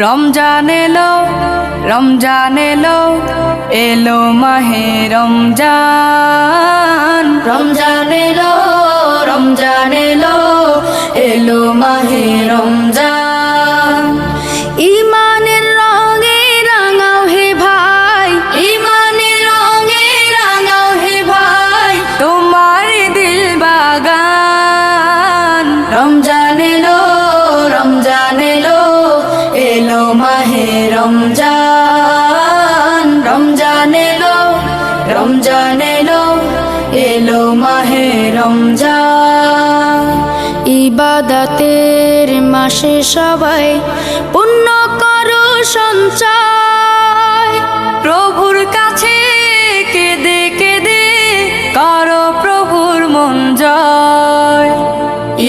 রমজান এলো, রমজান এলো, এলো মাহে রমজান। রমজান এলো, রমজান এলো, এলো মাহে রমজান। ইমানের রঙে রাঙাও হে ভাই, ইমানের রঙে রাঙাও হে ভাই, তোমার দিল বাগান। রমজান এলো, রমজান এলো, এলো মাহে রমজান। রমজান এলো, রমজান এলো, এলো মাহে রমজান। ইবাদতের মাসে সবাই পুণ্য করো সঞ্চয়, প্রভুর কাছে কেঁদে কেঁদে করো প্রভুর মন জয়।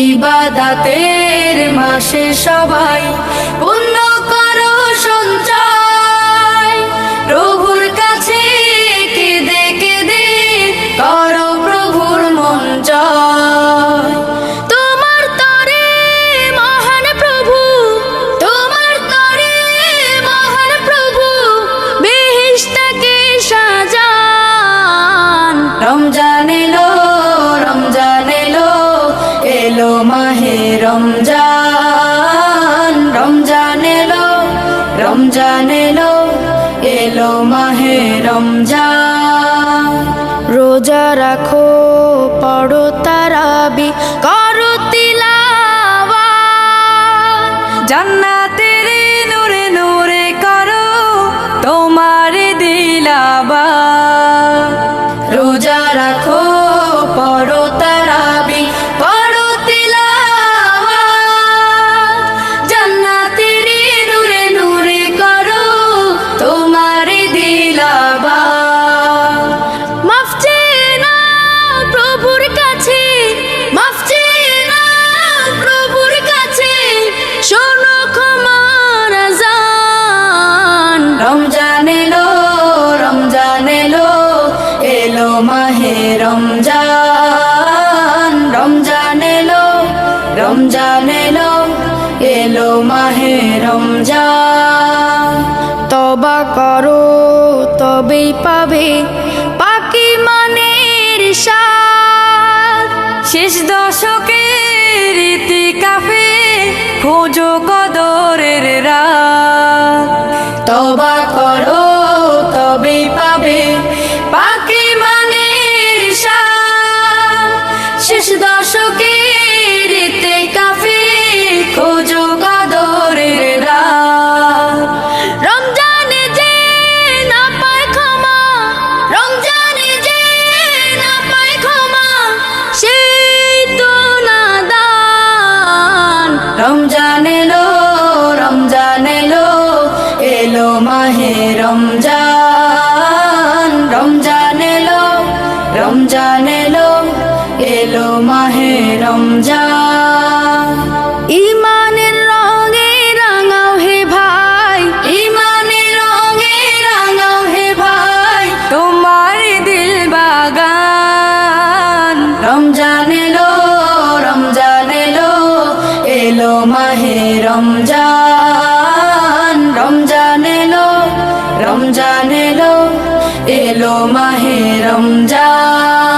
ইবাদতের মাসে সবাই পুণ্য করো সঞ্চয়, প্রভুর কাছে কেঁদে কেঁদে করো প্রভুর মন জয়। তোমার তরে মহান প্রভু, তোমার তরে মহান প্রভু, বেহেশতকে সাজান। রমজান এলো, রমজান এলো, এলো মাহে রমজান। রমজান এলো, রমজান এলো, এলো মাহে রমজান। রোজা রাখো, পড়ো তারাবি, করো তিলাওয়াত, জান্নাতের নূরে নূরে করো তোমার দিলাবাত। রোজা রাখো, পড়ো তারাবি, পড়ো তিলাওয়াত, জান্নাতের নূরে নূরে করো তোমার দিলাবাত। মাফ চেয়ে নাও প্রভুর কাছে, মাফ চেয়ে নাও প্রভুর কাছে, শোনো ক্ষমার আযান। রমজান এলো, রমজান এলো, এলো মাহে রমজান। রমজান এলো, রমজান এলো, এলো মাহে রমজান। তওবা করো তবেই পাবে পাকি মানের স্বাদ, শেষ দশকের ইতিকাফে খোঁজো কদরের রাত। তওবা করো তবেই পাবে পাকি মানের স্বাদ, শেষ দশকের ইতিকাফে খোঁজো কদরের রাত। রমজানে যে না পায় ক্ষমা, রমজানে যে না পায় ক্ষমা, সেই তো নাদান। রমজান এলো, রমজান এলো, এলো মাহে রমজান। রমজান এলো, রমজান এলো, এলো মাহে রমজান। ইমানের রঙে রাঙাও হে ভাই, ইমানের রঙে রাঙাও হে ভাই, তোমার দিল বাগান। রমজান এলো, রমজান এলো, এলো মাহে রমজান। রমজান এলো, রমজান এলো, এলো মাহে রমজান।